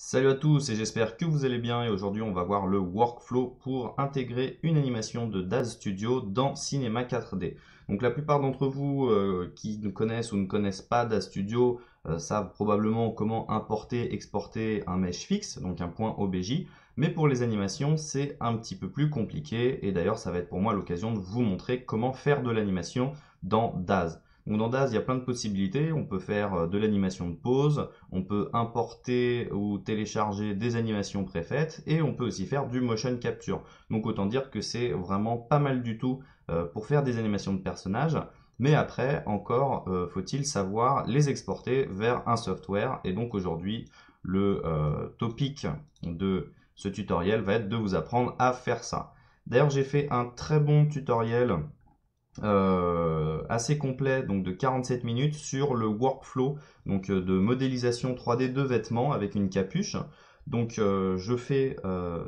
Salut à tous et j'espère que vous allez bien et aujourd'hui on va voir le workflow pour intégrer une animation de Daz Studio dans Cinema 4D. Donc la plupart d'entre vous qui ne connaissent ou ne connaissent pas Daz Studio savent probablement comment importer, exporter un mesh fixe, donc un point OBJ, mais pour les animations c'est un petit peu plus compliqué et d'ailleurs ça va être pour moi l'occasion de vous montrer comment faire de l'animation dans Daz. Donc dans Daz, il y a plein de possibilités. On peut faire de l'animation de pause, on peut importer ou télécharger des animations préfaites et on peut aussi faire du motion capture. Donc autant dire que c'est vraiment pas mal du tout pour faire des animations de personnages. Mais après, encore, faut-il savoir les exporter vers un software. Et donc aujourd'hui, le topic de ce tutoriel va être de vous apprendre à faire ça. D'ailleurs, j'ai fait un très bon tutoriel assez complet, donc de 47 minutes, sur le workflow donc, de modélisation 3D de vêtements avec une capuche. Donc je fais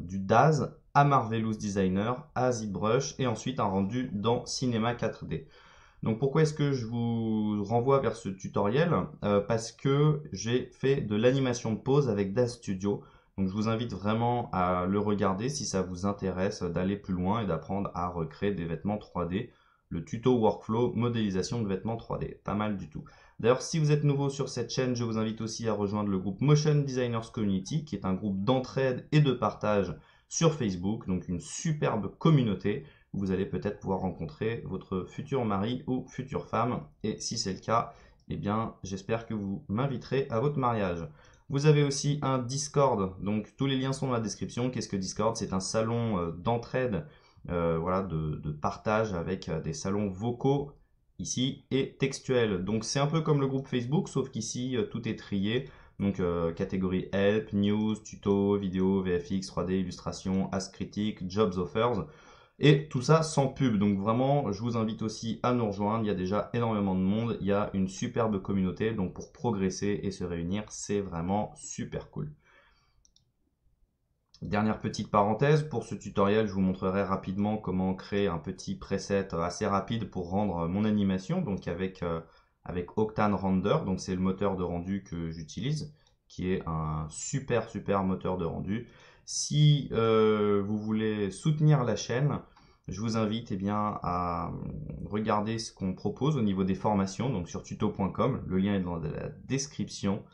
du Daz à Marvelous Designer, à ZBrush et ensuite un rendu dans Cinema 4D. Donc pourquoi est-ce que je vous renvoie vers ce tutoriel? Parce que j'ai fait de l'animation de pause avec Daz Studio. Donc je vous invite vraiment à le regarder si ça vous intéresse d'aller plus loin et d'apprendre à recréer des vêtements 3D. Le tuto workflow modélisation de vêtements 3D, pas mal du tout. D'ailleurs, si vous êtes nouveau sur cette chaîne, je vous invite aussi à rejoindre le groupe Motion Designers Community, qui est un groupe d'entraide et de partage sur Facebook, donc une superbe communauté où vous allez peut-être pouvoir rencontrer votre futur mari ou future femme. Et si c'est le cas, eh bien, j'espère que vous m'inviterez à votre mariage. Vous avez aussi un Discord, donc tous les liens sont dans la description. Qu'est-ce que Discord? C'est un salon d'entraide, voilà, de partage avec des salons vocaux ici et textuels. Donc c'est un peu comme le groupe Facebook, sauf qu'ici tout est trié. Donc catégorie Help, News, Tuto, Vidéo, VFX, 3D, Illustration, Ask Critique, Jobs Offers. Et tout ça sans pub. Donc vraiment, je vous invite aussi à nous rejoindre. Il y a déjà énormément de monde. Il y a une superbe communauté. Donc pour progresser et se réunir, c'est vraiment super cool. Dernière petite parenthèse, pour ce tutoriel, je vous montrerai rapidement comment créer un petit preset assez rapide pour rendre mon animation, donc avec Octane Render, donc c'est le moteur de rendu que j'utilise, qui est un super moteur de rendu. Si vous voulez soutenir la chaîne, je vous invite bien, à regarder ce qu'on propose au niveau des formations, donc sur tuto.com, le lien est dans la description.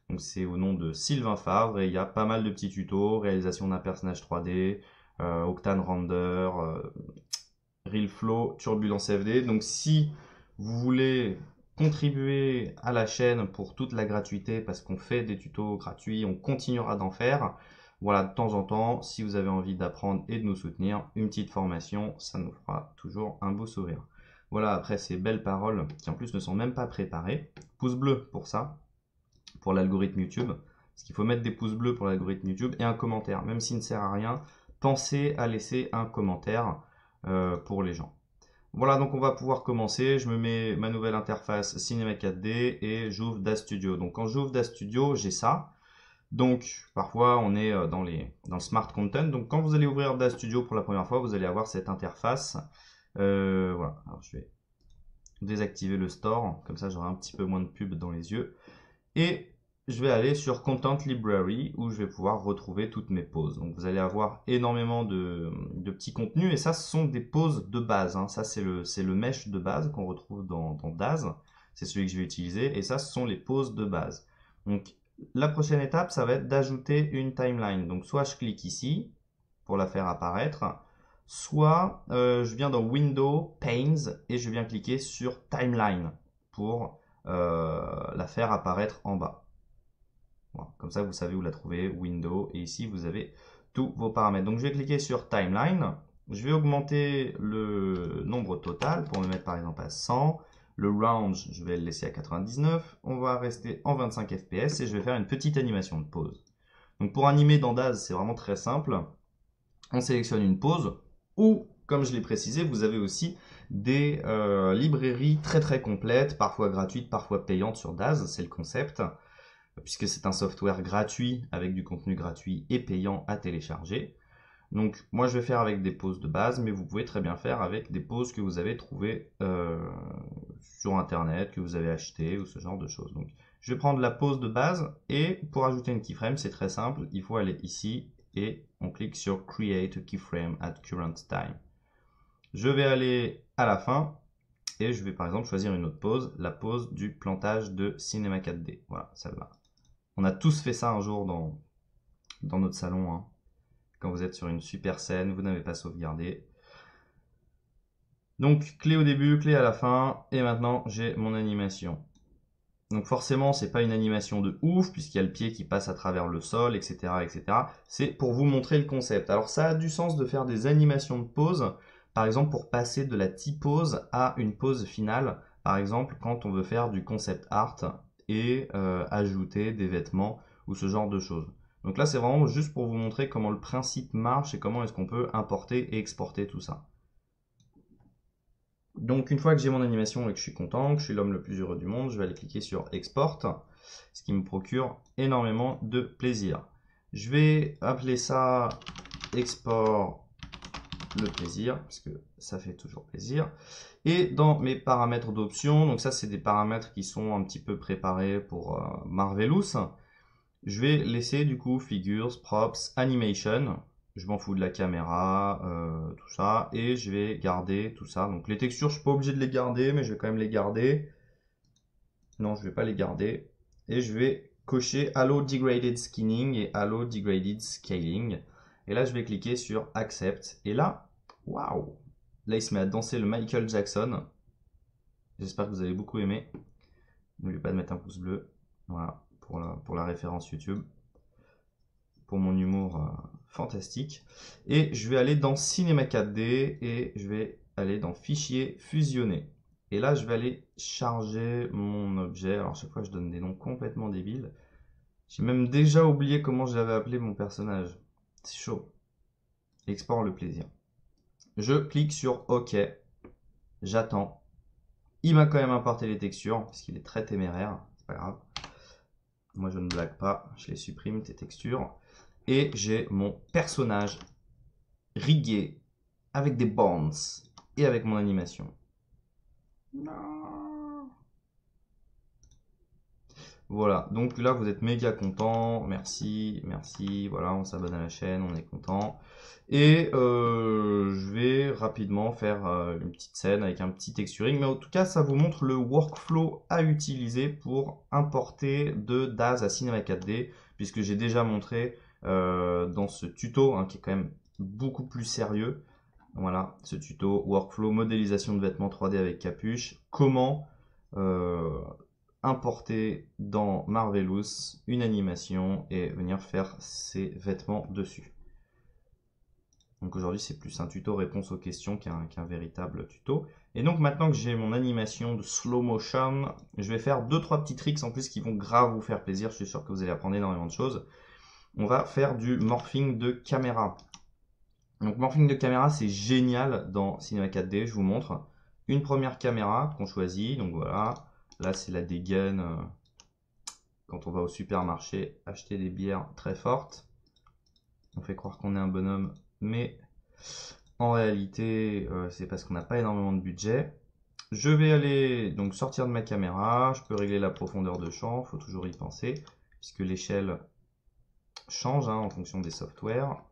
Donc c'est au nom de Sylvain Favre et il y a pas mal de petits tutos, réalisation d'un personnage 3D, Octane Render, RealFlow, Turbulence FD. Donc si vous voulez contribuer à la chaîne pour toute la gratuité, parce qu'on fait des tutos gratuits, on continuera d'en faire. Voilà, de temps en temps, si vous avez envie d'apprendre et de nous soutenir, une petite formation, ça nous fera toujours un beau sourire. Voilà, après ces belles paroles, qui en plus ne sont même pas préparées, pouce bleu pour ça, pour l'algorithme YouTube. Parce qu'il faut mettre des pouces bleus pour l'algorithme YouTube et un commentaire. Même s'il ne sert à rien, pensez à laisser un commentaire pour les gens. Voilà, donc on va pouvoir commencer. Je me mets ma nouvelle interface Cinema 4D et j'ouvre DAZ Studio. Donc quand j'ouvre DAZ Studio, j'ai ça. Donc parfois on est dans le Smart Content. Donc quand vous allez ouvrir DAZ Studio pour la première fois, vous allez avoir cette interface. Voilà, alors je vais désactiver le store, comme ça j'aurai un petit peu moins de pub dans les yeux. Et je vais aller sur Content Library où je vais pouvoir retrouver toutes mes pauses. Donc vous allez avoir énormément de petits contenus et ça ce sont des pauses de base, hein. Ça c'est le mesh de base qu'on retrouve dans Daz. C'est celui que je vais utiliser et ça ce sont les pauses de base. Donc la prochaine étape ça va être d'ajouter une timeline. Donc soit je clique ici pour la faire apparaître, soit je viens dans Window, Panes et je viens cliquer sur Timeline pour la faire apparaître en bas. Voilà, comme ça, vous savez où la trouver, Window, et ici, vous avez tous vos paramètres. Donc, je vais cliquer sur Timeline. Je vais augmenter le nombre total pour le mettre par exemple à 100. Le range, je vais le laisser à 99. On va rester en 25 fps et je vais faire une petite animation de pause. Donc, pour animer dans Daz, c'est vraiment très simple. On sélectionne une pause ou, comme je l'ai précisé, vous avez aussi des librairies très complètes, parfois gratuites, parfois payantes sur Daz, c'est le concept, puisque c'est un software gratuit avec du contenu gratuit et payant à télécharger. Donc moi je vais faire avec des pauses de base, mais vous pouvez très bien faire avec des pauses que vous avez trouvées sur internet, que vous avez achetées ou ce genre de choses. Donc Je vais prendre la pose de base et pour ajouter une keyframe, c'est très simple. Il faut aller ici et on clique sur Create a keyframe at current time. Je vais aller à la fin et je vais par exemple choisir une autre pose, la pose du plantage de Cinema 4D. Voilà, celle-là. On a tous fait ça un jour dans notre salon. Hein. Quand vous êtes sur une super scène, vous n'avez pas sauvegardé. Donc clé au début, clé à la fin, et maintenant j'ai mon animation. Donc forcément, c'est pas une animation de ouf, puisqu'il y a le pied qui passe à travers le sol, etc. etc. C'est pour vous montrer le concept. Alors ça a du sens de faire des animations de pause, par exemple pour passer de la T-pose à une pause finale, par exemple quand on veut faire du concept art et ajouter des vêtements ou ce genre de choses. Donc là, c'est vraiment juste pour vous montrer comment le principe marche et comment est-ce qu'on peut importer et exporter tout ça. Donc une fois que j'ai mon animation et que je suis content, que je suis l'homme le plus heureux du monde, je vais aller cliquer sur Export, ce qui me procure énormément de plaisir. Je vais appeler ça Export le plaisir, parce que ça fait toujours plaisir. Et dans mes paramètres d'options, donc ça c'est des paramètres qui sont un petit peu préparés pour Marvelous, je vais laisser du coup Figures, Props, Animation. Je m'en fous de la caméra, tout ça. Et je vais garder tout ça. Donc les textures, je suis pas obligé de les garder, mais je vais quand même les garder. Non, je vais pas les garder. Et je vais cocher Allow Degraded Skinning et Allow Degraded Scaling. Et là, je vais cliquer sur Accept. Et là, waouh! Là, il se met à danser le Michael Jackson. J'espère que vous avez beaucoup aimé. N'oubliez pas de mettre un pouce bleu. Voilà, pour la référence YouTube. Pour mon humour fantastique. Et je vais aller dans Cinéma 4D et je vais aller dans Fichier fusionner. Et là, je vais aller charger mon objet. Alors, chaque fois, je donne des noms complètement débiles. J'ai même déjà oublié comment j'avais appelé mon personnage. C'est chaud. Export le plaisir. Je clique sur OK. J'attends. Il m'a quand même importé les textures parce qu'il est très téméraire. C'est pas grave. Moi, je ne blague pas. Je les supprime, tes textures. Et j'ai mon personnage rigué avec des bonds et avec mon animation. Non. Voilà, donc là vous êtes méga content, merci, merci, voilà, on s'abonne à la chaîne, on est content. Et je vais rapidement faire une petite scène avec un petit texturing, mais en tout cas ça vous montre le workflow à utiliser pour importer de DAZ à Cinema 4D, puisque j'ai déjà montré dans ce tuto, hein, qui est quand même beaucoup plus sérieux, voilà, ce tuto workflow modélisation de vêtements 3D avec capuche, comment importer dans Marvelous une animation et venir faire ses vêtements dessus. Donc aujourd'hui c'est plus un tuto réponse aux questions qu'un véritable tuto. Et donc maintenant que j'ai mon animation de slow motion, je vais faire 2-3 petits tricks en plus qui vont grave vous faire plaisir. Je suis sûr que vous allez apprendre énormément de choses. On va faire du morphing de caméra. Donc morphing de caméra c'est génial dans Cinema 4D, je vous montre. Une première caméra qu'on choisit, donc voilà, là c'est la dégaine quand on va au supermarché acheter des bières très fortes. On fait croire qu'on est un bonhomme, mais en réalité c'est parce qu'on n'a pas énormément de budget. Je vais aller donc sortir de ma caméra, je peux régler la profondeur de champ, il faut toujours y penser, puisque l'échelle change en fonction des softwares.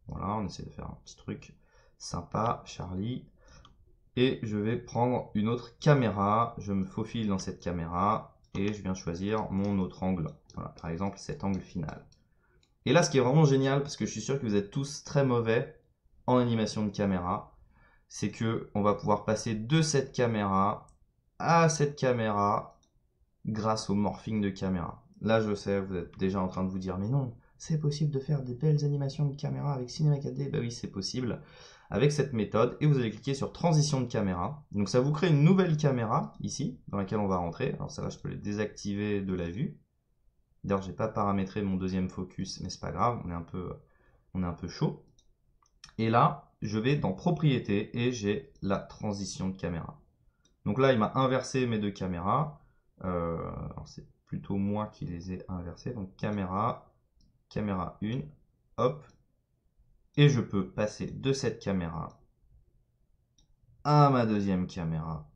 Voilà, on essaie de faire un petit truc sympa, Charlie. Et je vais prendre une autre caméra, je me faufile dans cette caméra et je viens choisir mon autre angle. Voilà, par exemple cet angle final. Et là, ce qui est vraiment génial, parce que je suis sûr que vous êtes tous très mauvais en animation de caméra, c'est que on va pouvoir passer de cette caméra à cette caméra grâce au morphing de caméra. Là, je sais, vous êtes déjà en train de vous dire, mais non, c'est possible de faire des belles animations de caméra avec Cinema 4D. Bah oui, c'est possible avec cette méthode. Et vous allez cliquer sur transition de caméra. Donc ça vous crée une nouvelle caméra ici, dans laquelle on va rentrer. Alors ça là, je peux les désactiver de la vue. D'ailleurs, j'ai pas paramétré mon deuxième focus, mais c'est pas grave, on est un peu chaud. Et là, je vais dans propriétés et j'ai la transition de caméra. Donc là, il m'a inversé mes deux caméras. C'est plutôt moi qui les ai inversées. Donc caméra, caméra 1, hop. Et je peux passer de cette caméra à ma deuxième caméra.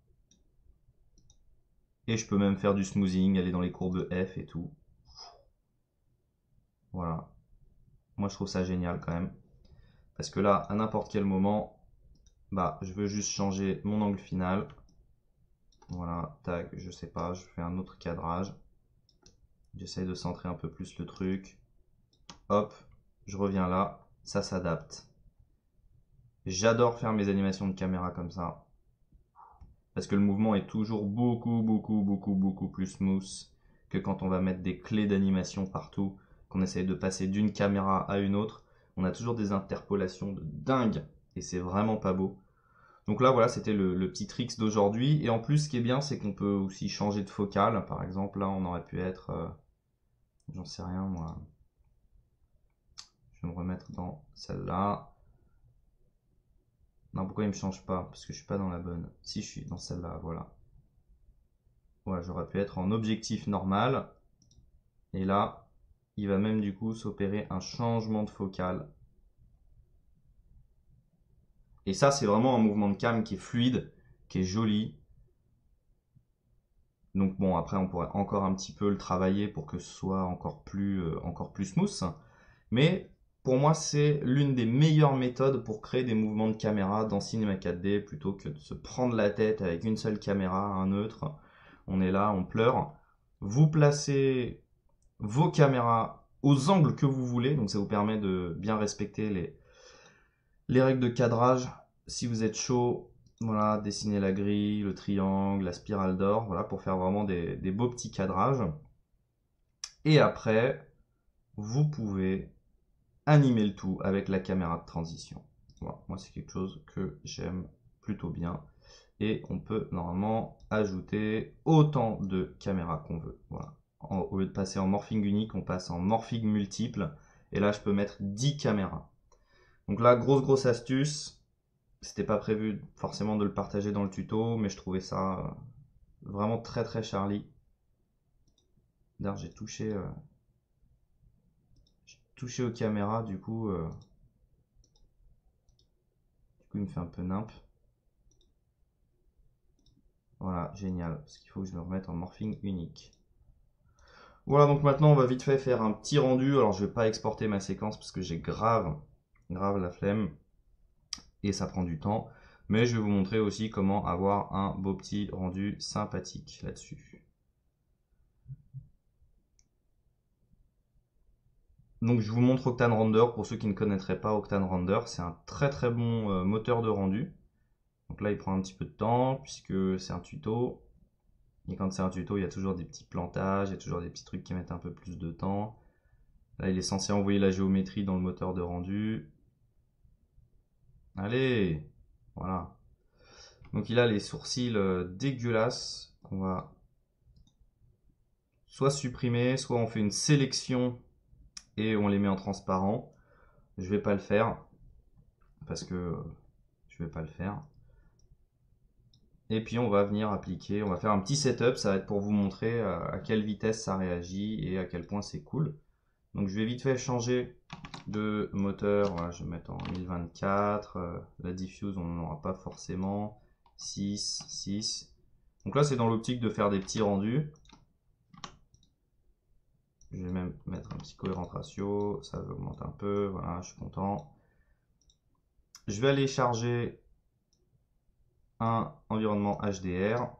Et je peux même faire du smoothing, aller dans les courbes F et tout. Voilà. Moi, je trouve ça génial quand même. Parce que là, à n'importe quel moment, bah, je veux juste changer mon angle final. Voilà, tac, je sais pas, je fais un autre cadrage. J'essaye de centrer un peu plus le truc. Hop, je reviens là, ça s'adapte. J'adore faire mes animations de caméra comme ça. Parce que le mouvement est toujours beaucoup plus smooth que quand on va mettre des clés d'animation partout, qu'on essaye de passer d'une caméra à une autre. On a toujours des interpolations de dingue et c'est vraiment pas beau. Donc là, voilà, c'était le petit tricks d'aujourd'hui. Et en plus, ce qui est bien, c'est qu'on peut aussi changer de focale. Par exemple, là, on aurait pu être, j'en sais rien moi. Je vais me remettre dans celle-là. Non, pourquoi il me change pas? Parce que je suis pas dans la bonne. Si, je suis dans celle-là, voilà. Voilà, j'aurais pu être en objectif normal. Et là, il va même du coup s'opérer un changement de focale. Et ça, c'est vraiment un mouvement de cam qui est fluide, qui est joli. Donc bon, après, on pourrait encore un petit peu le travailler pour que ce soit encore plus smooth. Mais pour moi, c'est l'une des meilleures méthodes pour créer des mouvements de caméra dans Cinema 4D plutôt que de se prendre la tête avec une seule caméra, un neutre. On est là, on pleure. Vous placez vos caméras aux angles que vous voulez, donc ça vous permet de bien respecter les règles de cadrage. Si vous êtes chaud, voilà, dessinez la grille, le triangle, la spirale d'or, voilà, pour faire vraiment des beaux petits cadrages. Et après, vous pouvez animer le tout avec la caméra de transition. Voilà, moi c'est quelque chose que j'aime plutôt bien. Et on peut normalement ajouter autant de caméras qu'on veut. Voilà. Au lieu de passer en morphing unique, on passe en morphing multiple. Et là, je peux mettre 10 caméras. Donc là, grosse astuce. C'était pas prévu forcément de le partager dans le tuto, mais je trouvais ça vraiment très Charlie. D'ailleurs, j'ai touché aux caméras, du coup, il me fait un peu nimp. Voilà, génial, parce qu'il faut que je me remette en morphing unique. Voilà, donc maintenant on va vite fait faire un petit rendu. Alors je vais pas exporter ma séquence parce que j'ai grave la flemme et ça prend du temps. Mais je vais vous montrer aussi comment avoir un beau petit rendu sympathique là-dessus. Donc je vous montre Octane Render pour ceux qui ne connaîtraient pas Octane Render. C'est un très bon moteur de rendu. Donc là il prend un petit peu de temps puisque c'est un tuto. Et quand c'est un tuto, il y a toujours des petits plantages, il y a toujours des petits trucs qui mettent un peu plus de temps. Là, il est censé envoyer la géométrie dans le moteur de rendu. Allez, voilà. Donc il a les sourcils dégueulasses qu'on va soit supprimer, soit on fait une sélection et on les met en transparent. Je vais pas le faire parce que je vais pas le faire. Et puis on va venir appliquer, on va faire un petit setup, ça va être pour vous montrer à quelle vitesse ça réagit et à quel point c'est cool. Donc je vais vite fait changer de moteur, voilà, je vais mettre en 1024, la diffuse on n'en aura pas forcément, 6, 6. Donc là c'est dans l'optique de faire des petits rendus. Je vais même mettre un petit cohérent ratio, ça augmente un peu, voilà, je suis content. Je vais aller charger un environnement HDR.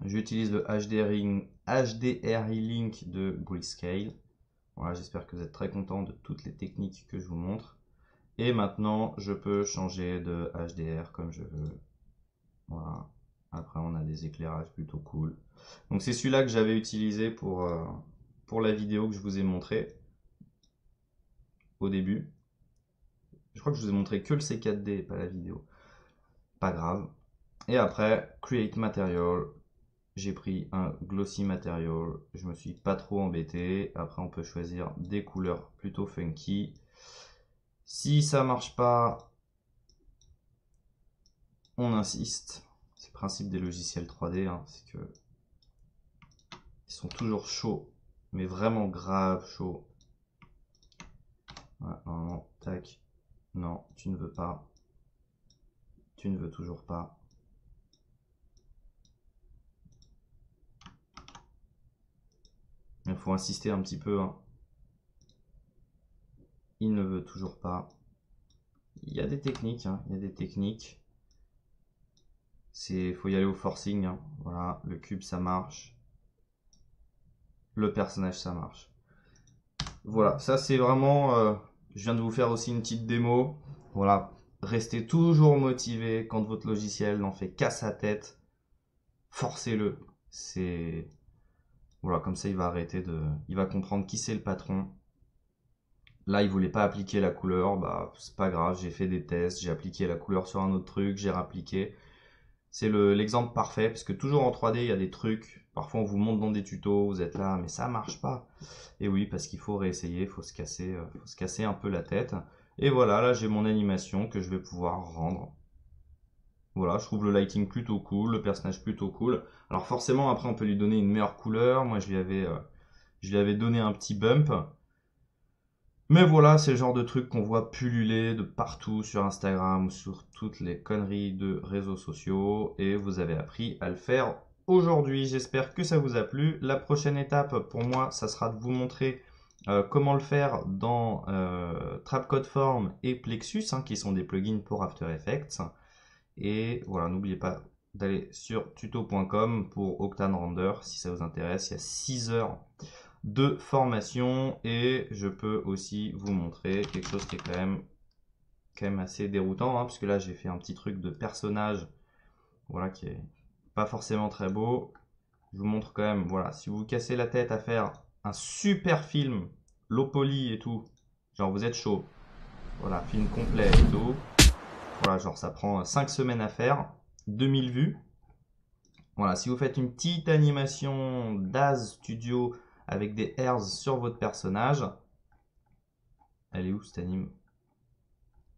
J'utilise le HDRI Link de Grayscale. Voilà, j'espère que vous êtes très content de toutes les techniques que je vous montre. Et maintenant, je peux changer de HDR comme je veux. Voilà. Après, on a des éclairages plutôt cool. Donc c'est celui-là que j'avais utilisé pour la vidéo que je vous ai montré au début. Je crois que je vous ai montré que le C4D et pas la vidéo. Pas grave. Et après, Create Material. J'ai pris un Glossy Material. Je me suis pas trop embêté. Après, on peut choisir des couleurs plutôt funky. Si ça marche pas, on insiste. C'est le principe des logiciels 3D. Hein, c'est que ils sont toujours chauds. Mais vraiment grave chauds. Voilà, normalement, tac. Non, tu ne veux pas. Tu ne veux toujours pas. Il faut insister un petit peu, hein. Il ne veut toujours pas. Il y a des techniques, hein, il y a des techniques. Faut y aller au forcing, hein. Voilà, le cube ça marche. Le personnage ça marche. Voilà, ça c'est vraiment... je viens de vous faire aussi une petite démo. Voilà, restez toujours motivé quand votre logiciel n'en fait qu'à sa tête. Forcez-le. Voilà, comme ça il va arrêter de... Il va comprendre qui c'est le patron. Là, il voulait pas appliquer la couleur, bah c'est pas grave, j'ai fait des tests, j'ai appliqué la couleur sur un autre truc, j'ai réappliqué. C'est l'exemple parfait, parce que toujours en 3D, il y a des trucs, parfois on vous montre dans des tutos, vous êtes là, mais ça marche pas. Et oui, parce qu'il faut réessayer, faut se casser un peu la tête. Et voilà, là j'ai mon animation que je vais pouvoir rendre. Voilà, je trouve le lighting plutôt cool, le personnage plutôt cool. Alors forcément, après on peut lui donner une meilleure couleur, moi je lui avais donné un petit bump. Mais voilà, c'est le genre de truc qu'on voit pulluler de partout sur Instagram ou sur toutes les conneries de réseaux sociaux. Et vous avez appris à le faire aujourd'hui. J'espère que ça vous a plu. La prochaine étape pour moi, ça sera de vous montrer comment le faire dans Trapcode Form et Plexus, hein, qui sont des plugins pour After Effects. Et voilà, n'oubliez pas d'aller sur tuto.com pour Octane Render si ça vous intéresse. Il y a 6 heures de formation et je peux aussi vous montrer quelque chose qui est quand même assez déroutant, hein, puisque là j'ai fait un petit truc de personnage, voilà, qui est pas forcément très beau. Je vous montre quand même, voilà, si vous vous cassez la tête à faire un super film, low poly et tout, genre vous êtes chaud, voilà, film complet et tout, voilà, genre ça prend 5 semaines à faire, 2000 vues. Voilà, si vous faites une petite animation Daz Studio avec des hairs sur votre personnage, elle est où cette anime?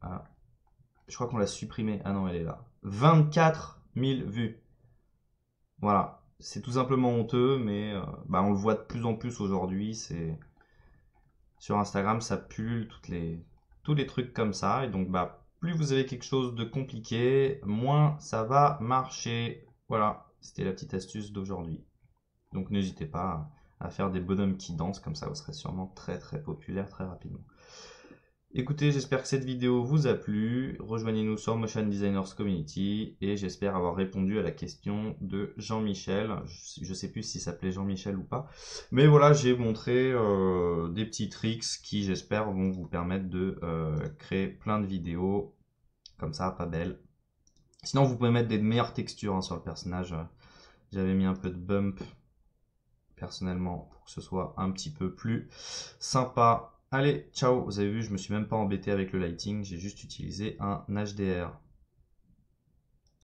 Ah, je crois qu'on l'a supprimée. Ah non, elle est là. 24 000 vues. Voilà, c'est tout simplement honteux, mais bah, on le voit de plus en plus aujourd'hui. Sur Instagram, ça pullule tous les trucs comme ça. Et donc, bah, plus vous avez quelque chose de compliqué, moins ça va marcher. Voilà, c'était la petite astuce d'aujourd'hui. Donc n'hésitez pas à faire des bonhommes qui dansent, comme ça vous serez sûrement très très populaire très rapidement. Écoutez, j'espère que cette vidéo vous a plu. Rejoignez-nous sur Motion Designers Community et j'espère avoir répondu à la question de Jean-Michel. Je ne sais plus s'il s'appelait Jean-Michel ou pas. Mais voilà, j'ai montré des petits tricks qui, j'espère, vont vous permettre de créer plein de vidéos comme ça, pas belles. Sinon, vous pouvez mettre des meilleures textures, hein, sur le personnage. J'avais mis un peu de bump personnellement pour que ce soit un petit peu plus sympa. Allez, ciao. Vous avez vu, je me suis même pas embêté avec le lighting, j'ai juste utilisé un HDR.